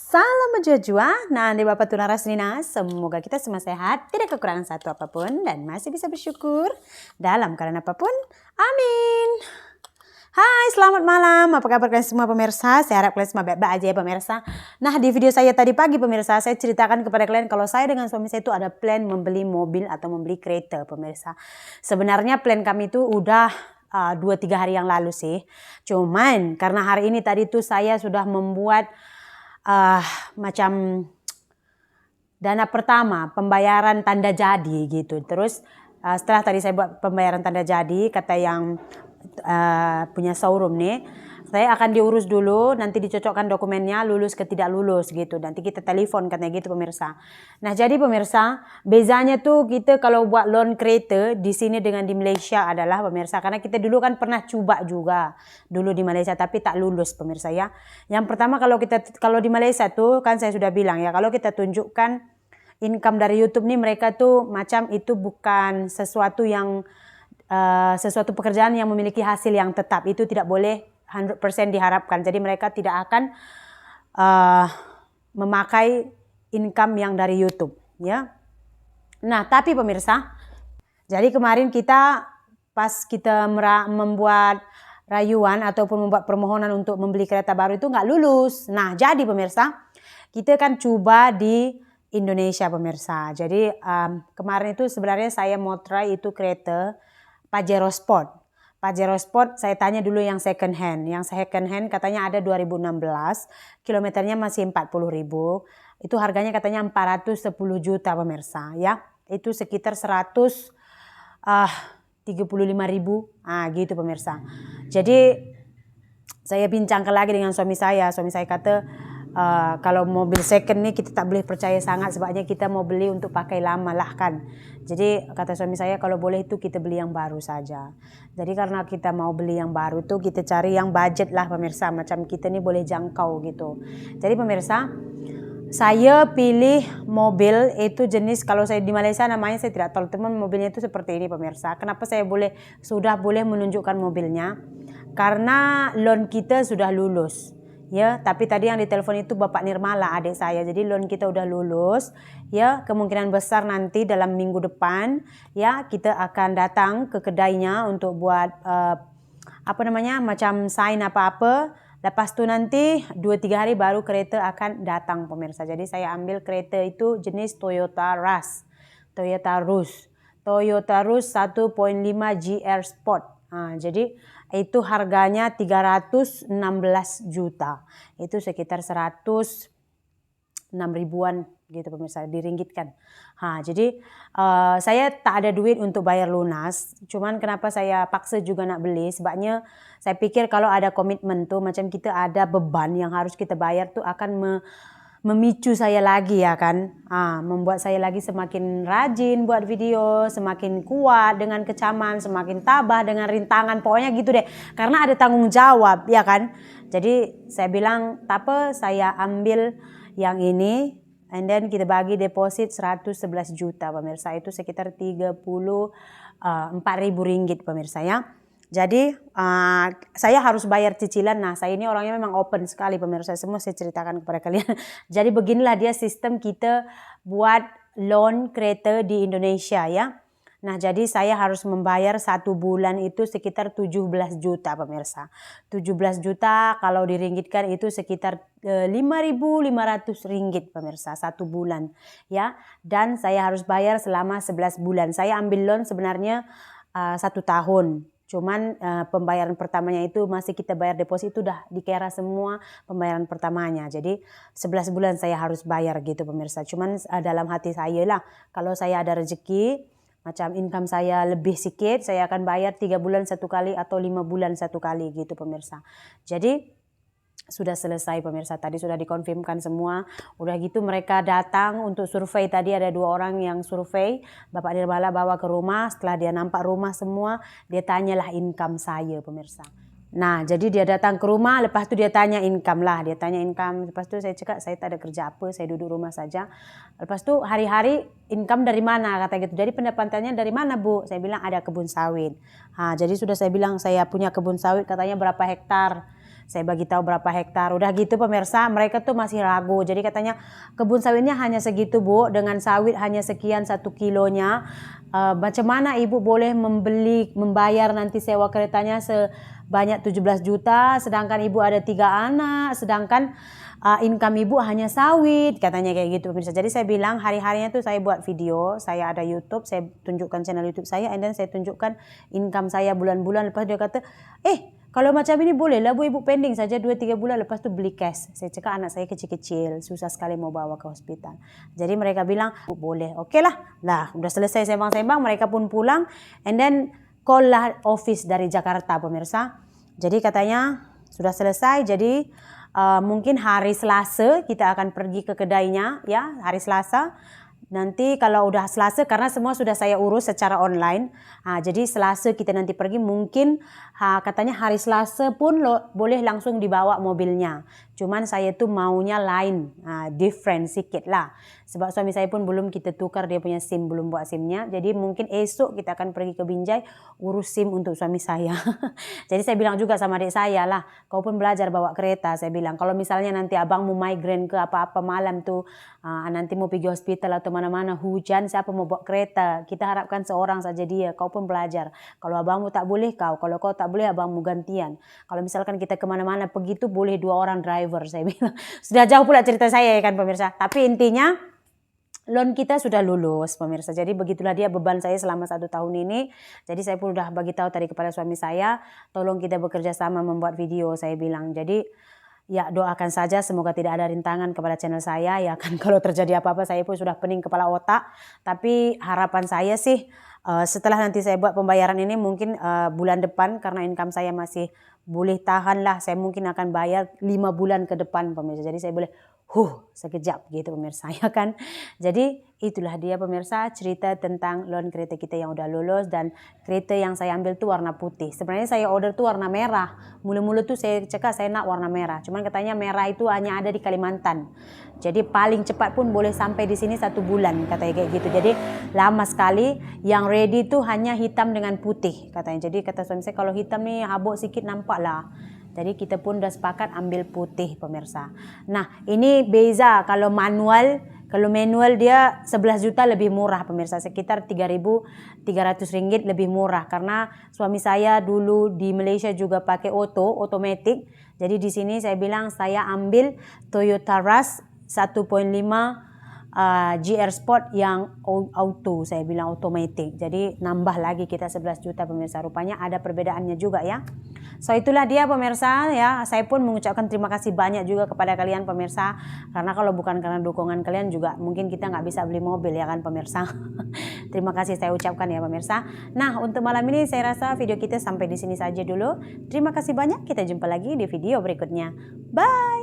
Salam menjua, Nandi Bapak Tunaras Nina. Semoga kita semua sehat, tidak kekurangan satu apapun, dan masih bisa bersyukur dalam keadaan apapun. Amin. Hai, selamat malam. Apa kabar kalian semua pemirsa? Saya harap kalian semua baik-baik aja ya pemirsa. Nah, di video saya tadi pagi pemirsa, saya ceritakan kepada kalian kalau saya dengan suami saya itu ada plan membeli mobil atau membeli kereta pemirsa. Sebenarnya plan kami itu udah 2-3 hari yang lalu sih. Cuman karena hari ini tadi tuh saya sudah membuat macam dana pertama pembayaran tanda jadi gitu. Terus setelah tadi saya buat pembayaran tanda jadi, kata yang punya showroom nih, saya akan diurus dulu, nanti dicocokkan dokumennya lulus ke tidak lulus gitu. Nanti kita telepon katanya gitu pemirsa. Nah jadi pemirsa, bezanya tuh kita kalau buat loan kereta di sini dengan di Malaysia adalah pemirsa, karena kita dulu kan pernah coba juga dulu di Malaysia tapi tak lulus pemirsa ya. Yang pertama kalau di Malaysia tuh kan saya sudah bilang ya, kalau kita tunjukkan income dari YouTube nih, mereka tuh macam itu bukan sesuatu yang sesuatu pekerjaan yang memiliki hasil yang tetap, itu tidak boleh 100% diharapkan. Jadi mereka tidak akan memakai income yang dari YouTube ya. Nah tapi pemirsa, jadi kemarin kita pas kita membuat rayuan ataupun membuat permohonan untuk membeli kereta baru itu nggak lulus. Nah jadi pemirsa, kita kan coba di Indonesia pemirsa. Jadi kemarin itu sebenarnya saya mau try itu kereta Pajero Sport. Pajero Sport saya tanya dulu yang second hand. Yang second hand katanya ada 2016, kilometernya masih 40.000. Itu harganya katanya 410 juta pemirsa ya. Itu sekitar 135.000 gitu pemirsa. Jadi saya bincangkan lagi dengan suami saya. Suami saya kata kalau mobil second nih kita tak boleh percaya sangat, sebabnya kita mau beli untuk pakai lama lah kan. Jadi kata suami saya kalau boleh itu kita beli yang baru saja. Jadi karena kita mau beli yang baru tuh kita cari yang budget lah pemirsa, macam kita nih boleh jangkau gitu. Jadi pemirsa, saya pilih mobil itu jenis, kalau saya di Malaysia namanya saya tidak tahu teman, mobilnya itu seperti ini pemirsa. Kenapa saya sudah boleh menunjukkan mobilnya? Karena loan kita sudah lulus. Ya, tapi tadi yang ditelepon itu Bapak Nirmala, adik saya. Jadi loan kita udah lulus. Ya, kemungkinan besar nanti dalam minggu depan ya kita akan datang ke kedainya untuk buat macam sign apa-apa. Lepas tu nanti 2-3 hari baru kereta akan datang pemirsa. Jadi saya ambil kereta itu jenis Toyota Rush. Toyota Rush 1.5 GR Sport. Jadi itu harganya 316 juta. Itu sekitar 106 ribuan gitu pemirsa, diringgitkan. Jadi saya tak ada duit untuk bayar lunas. Cuman kenapa saya paksa juga nak beli, sebabnya saya pikir kalau ada komitmen tuh macam kita ada beban yang harus kita bayar tuh akan memicu saya lagi ya kan, membuat saya lagi semakin rajin buat video, semakin kuat dengan kecaman, semakin tabah dengan rintangan, pokoknya gitu deh, karena ada tanggung jawab ya kan. Jadi saya bilang tak apa, saya ambil yang ini, and then kita bagi deposit 111 juta pemirsa, itu sekitar 34.000 ringgit pemirsa ya. Jadi saya harus bayar cicilan. Nah saya ini orangnya memang open sekali pemirsa, semua saya ceritakan kepada kalian. Jadi beginilah dia sistem kita buat loan kereta di Indonesia ya. Nah jadi saya harus membayar 1 bulan itu sekitar 17 juta pemirsa. 17 juta kalau diringgitkan itu sekitar 5.500 ringgit pemirsa 1 bulan ya. Dan saya harus bayar selama 11 bulan. Saya ambil loan sebenarnya 1 tahun. Cuman pembayaran pertamanya itu masih kita bayar deposit, itu udah dikira semua pembayaran pertamanya. Jadi 11 bulan saya harus bayar gitu pemirsa. Cuman dalam hati saya lah, kalau saya ada rezeki, macam income saya lebih sikit, saya akan bayar 3 bulan 1 kali atau 5 bulan 1 kali gitu pemirsa. Jadi sudah selesai pemirsa, tadi sudah dikonfirmkan semua. Udah gitu mereka datang untuk survei, tadi ada 2 orang yang survei, Bapak Nirmala bawa ke rumah. Setelah dia nampak rumah semua, dia tanyalah income saya pemirsa. Nah jadi dia datang ke rumah, lepas tu dia tanya income lah, lepas tu saya cakap saya tak ada kerja apa, saya duduk rumah saja. Lepas tu hari-hari income dari mana kata gitu. Jadi pendapatannya dari mana Bu? Saya bilang ada kebun sawit. Jadi sudah saya bilang saya punya kebun sawit, katanya berapa hektar. Saya bagi tahu berapa hektar. Udah gitu pemirsa, mereka tuh masih ragu. Jadi katanya kebun sawitnya hanya segitu Bu, dengan sawit hanya sekian 1 kilonya. Macam mana ibu boleh membayar nanti sewa keretanya sebanyak 17 juta, sedangkan ibu ada 3 anak, sedangkan income ibu hanya sawit, katanya kayak gitu pemirsa. Jadi saya bilang hari-harinya tuh saya buat video, saya ada YouTube, saya tunjukkan channel YouTube saya, and then saya tunjukkan income saya bulan-bulan. Lepas dia kata, kalau macam ini boleh lah Bu, ibu pending saja 2-3 bulan, lepas tu beli cash. Saya cakap anak saya kecil-kecil, susah sekali mau bawa ke hospital. Jadi mereka bilang, boleh, oke lah. Lah, udah selesai sembang-sembang, mereka pun pulang, and then call lah office dari Jakarta pemirsa. Jadi katanya sudah selesai, jadi mungkin hari Selasa kita akan pergi ke kedainya ya, hari Selasa. Nanti kalau udah Selasa, karena semua sudah saya urus secara online, jadi Selasa kita nanti pergi, mungkin katanya hari Selasa pun boleh langsung dibawa mobilnya. Cuman saya tuh maunya lain, different sedikit lah. Sebab suami saya pun belum kita tukar dia punya SIM, belum buat SIM-nya. Jadi mungkin esok kita akan pergi ke Binjai urus SIM untuk suami saya. Jadi saya bilang juga sama adik saya lah, kau pun belajar bawa kereta. Saya bilang kalau misalnya nanti abang mau migrain ke apa-apa malam tuh, nanti mau pergi hospital atau mana-mana hujan, siapa mau bawa kereta? Kita harapkan seorang saja dia. Kau pun belajar. Kalau abangmu tak boleh kau, kalau kau tak boleh abangmu gantian. Kalau misalkan kita kemana-mana pergi tuh boleh 2 orang driver, saya bilang. Sudah jauh pula cerita saya ya kan pemirsa. Tapi intinya loan kita sudah lulus pemirsa. Jadi begitulah dia beban saya selama 1 tahun ini. Jadi saya pun udah bagi tahu tadi kepada suami saya, tolong kita bekerja sama membuat video, saya bilang. Jadi ya doakan saja semoga tidak ada rintangan kepada channel saya ya kan. Kalau terjadi apa-apa saya pun sudah pening kepala otak. Tapi harapan saya sih setelah nanti saya buat pembayaran ini mungkin bulan depan, karena income saya masih boleh tahan lah, saya mungkin akan bayar 5 bulan ke depan pemirsa. Jadi saya boleh sekejap gitu pemirsa ya kan. Jadi itulah dia pemirsa cerita tentang loan kereta kita yang udah lulus, dan kereta yang saya ambil tuh warna putih. Sebenarnya saya order tuh warna merah. Mula-mula tuh saya cakap saya nak warna merah. Cuman katanya merah itu hanya ada di Kalimantan. Jadi paling cepat pun boleh sampai di sini 1 bulan katanya kayak gitu. Jadi lama sekali. Yang ready tuh hanya hitam dengan putih katanya. Jadi kata suami saya kalau hitam nih habuk sikit nampak lah. Jadi kita pun dah sepakat ambil putih pemirsa. Nah ini beza kalau manual. Kalau manual dia 11 juta lebih murah pemirsa. Sekitar 3.300 ringgit lebih murah. Karena suami saya dulu di Malaysia juga pakai otomatik. Jadi di sini saya bilang saya ambil Toyota Rush 1.5 GR Sport yang auto, saya bilang otomatik. Jadi nambah lagi kita 11 juta pemirsa. Rupanya ada perbedaannya juga ya. So itulah dia pemirsa ya. Saya pun mengucapkan terima kasih banyak juga kepada kalian pemirsa. Karena kalau bukan karena dukungan kalian juga mungkin kita nggak bisa beli mobil ya kan pemirsa. Terima kasih saya ucapkan ya pemirsa. Nah untuk malam ini saya rasa video kita sampai di sini saja dulu. Terima kasih banyak. Kita jumpa lagi di video berikutnya. Bye.